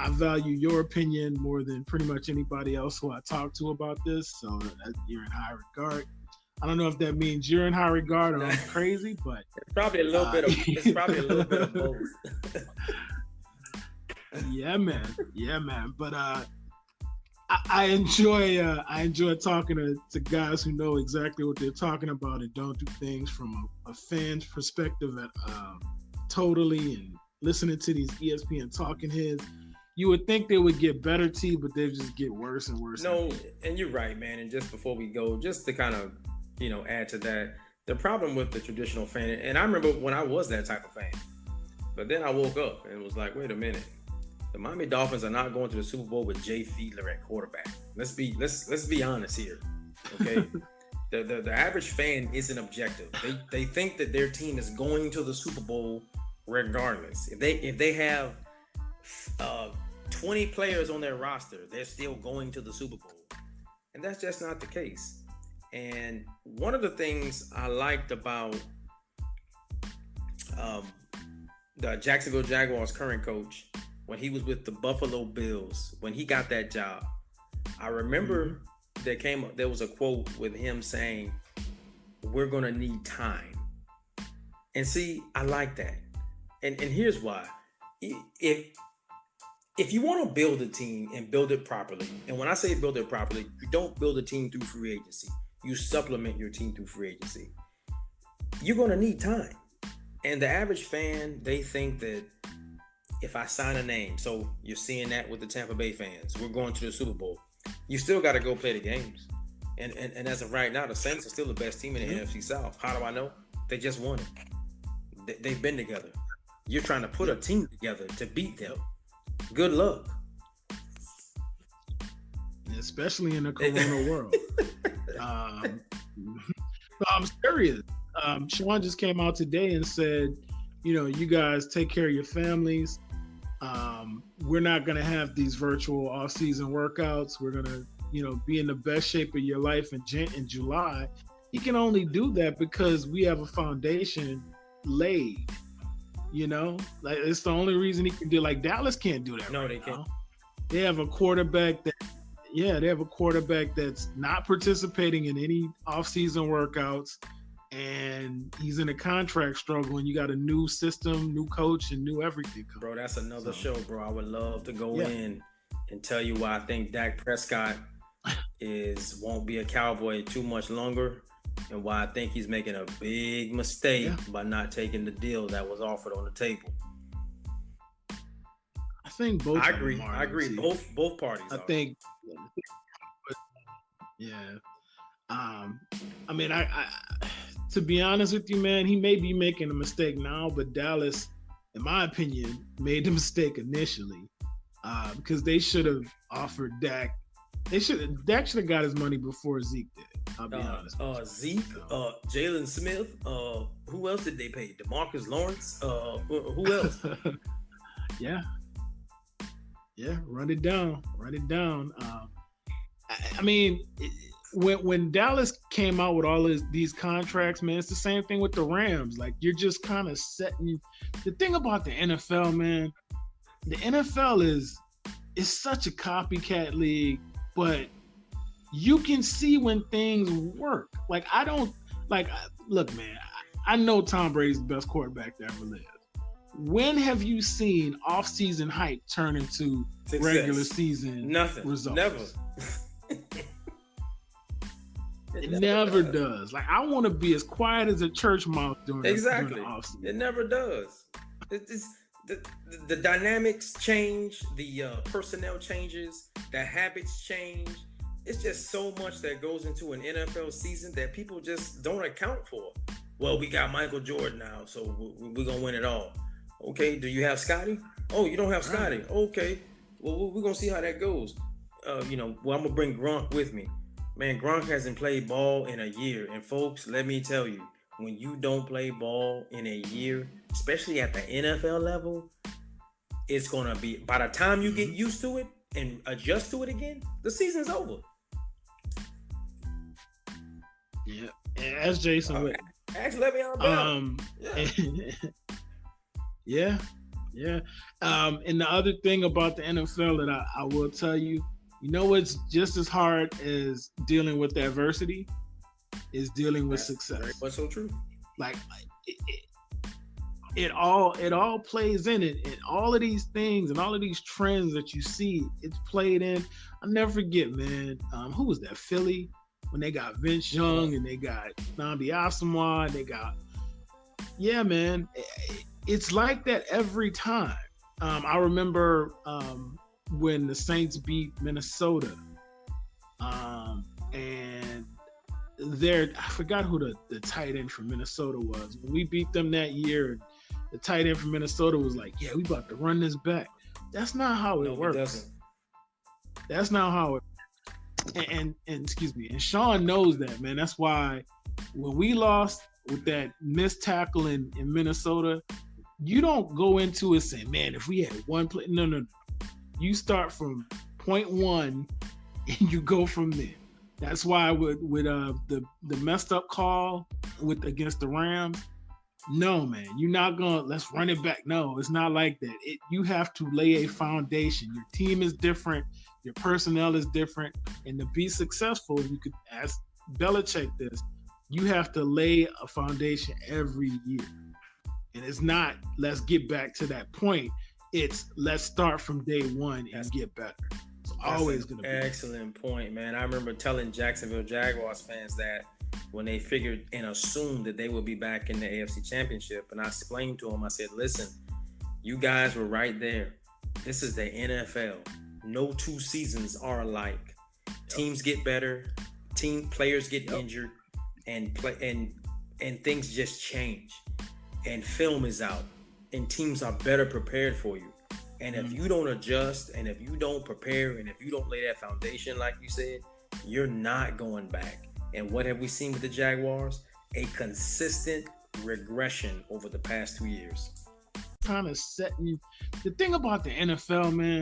I value your opinion more than pretty much anybody else who I talk to about this. So you're in high regard. I don't know if that means you're in high regard or I'm crazy, but probably a little bit of it's probably a little bit of both. Yeah, man. But I enjoy talking to guys who know exactly what they're talking about and don't do things from a fan's perspective totally, and listening to these ESPN talking heads. You would think they would get better, T, but they just get worse and worse. No, and you're right, man. And just before we go, just to kind of, add to that, the problem with the traditional fan, and I remember when I was that type of fan, but then I woke up and was like, wait a minute. The Miami Dolphins are not going to the Super Bowl with Jay Fiedler at quarterback. Let's be honest here, okay? the average fan isn't objective. They think that their team is going to the Super Bowl regardless. If they have 20 players on their roster, they're still going to the Super Bowl, and that's just not the case. And one of the things I liked about the Jacksonville Jaguars' current coach, when he was with the Buffalo Bills, when he got that job, I remember there was a quote with him saying, "We're going to need time." And see, I like that. And here's why. If you want to build a team and build it properly, and when I say build it properly, you don't build a team through free agency. You supplement your team through free agency. You're going to need time. And the average fan, they think that if I sign a name, so you're seeing that with the Tampa Bay fans, we're going to the Super Bowl. You still got to go play the games. And as of right now, the Saints are still the best team in the NFC South. How do I know? They just won it. They've been together. You're trying to put a team together to beat them. Good luck. Especially in the Corona world. I'm serious. Sean just came out today and said, you guys take care of your families. We're not going to have these virtual off-season workouts. We're going to, be in the best shape of your life in July. He can only do that because we have a foundation laid. Like it's the only reason he can do. Like Dallas can't do that. No, they can't. They have a quarterback that's not participating in any off-season workouts, and he's in a contract struggle, and you got a new system, new coach, and new everything. Bro, that's another show, bro. I would love to go in and tell you why I think Dak Prescott won't be a Cowboy too much longer, and why I think he's making a big mistake by not taking the deal that was offered on the table. I think both. I agree. Both parties. I think. Yeah. I mean, I to be honest with you, man, he may be making a mistake now, but Dallas, in my opinion, made the mistake initially because they should have offered Dak. Dak should have got his money before Zeke did. I'll be honest. Zeke, Jalen Smith. Who else did they pay? DeMarcus Lawrence. Who else? Yeah. Run it down. I mean, when Dallas came out with all these contracts, man, it's the same thing with the Rams. Like you're just kind of setting. The thing about the NFL, man, the NFL is such a copycat league, but you can see when things work. Like look, man, I know Tom Brady's the best quarterback to ever live. When have you seen off-season hype turn into success? Regular season results? Never. It never does. Like I want to be as quiet as a church mouse during the off-season. It never does. It's the dynamics change, the personnel changes, the habits change. It's just so much that goes into an NFL season that people just don't account for. Well, we got Michael Jordan now, so we're going to win it all. Okay, do you have Scotty? Oh, you don't have Scotty. Okay, well, we're going to see how that goes. I'm going to bring Gronk with me. Man, Gronk hasn't played ball in a year. And folks, let me tell you, when you don't play ball in a year, especially at the NFL level, it's going to be, by the time you get used to it and adjust to it again, the season's over. Yeah, as Jason would. Actually, let me on Yeah. Yeah. And the other thing about the NFL that I will tell you, you know, it's just as hard as dealing with adversity is dealing with That's very success. much so true. Like it all plays in it, and all of these things and all of these trends that you see, it's played in. I'll never forget, man. Who was that? Philly when they got Vince Uh, Young and they got Nnamdi Asomugha, and they got yeah, man. It's like that every time. I remember when the Saints beat Minnesota, and I forgot who the tight end from Minnesota was. When we beat them that year, the tight end from Minnesota was like, "Yeah, we about to run this back." That's not how it no, he works. doesn't. That's not how it. And excuse me. And Sean knows that, man. That's why when we lost with that missed tackle in Minnesota, you don't go into it saying, "Man, if we had one play," no, no, no. You start from point one and you go from there. That's why with the messed up call with against the Rams, no man, you're not gonna let's run it back. No, it's not like that. You have to lay a foundation. Your team is different, your personnel is different, and to be successful, you could ask Belichick this. You have to lay a foundation every year, and it's not let's get back to that point. It's let's start from day one and That's get better. It's That's always an gonna be. excellent point, man. I remember telling Jacksonville Jaguars fans that when they figured and assumed that they would be back in the AFC Championship, and I explained to them, I said, "Listen, you guys were right there. This is the NFL. No two seasons are alike. Yep. Teams get better, team players get Yep. injured, and play and things just change. And film is out, and teams are better prepared for you. And if you don't adjust, and if you don't prepare, and if you don't lay that foundation, like you said, you're not going back. And what have we seen with the Jaguars? A consistent regression over the past 2 years. Kind of setting the thing about the NFL, man.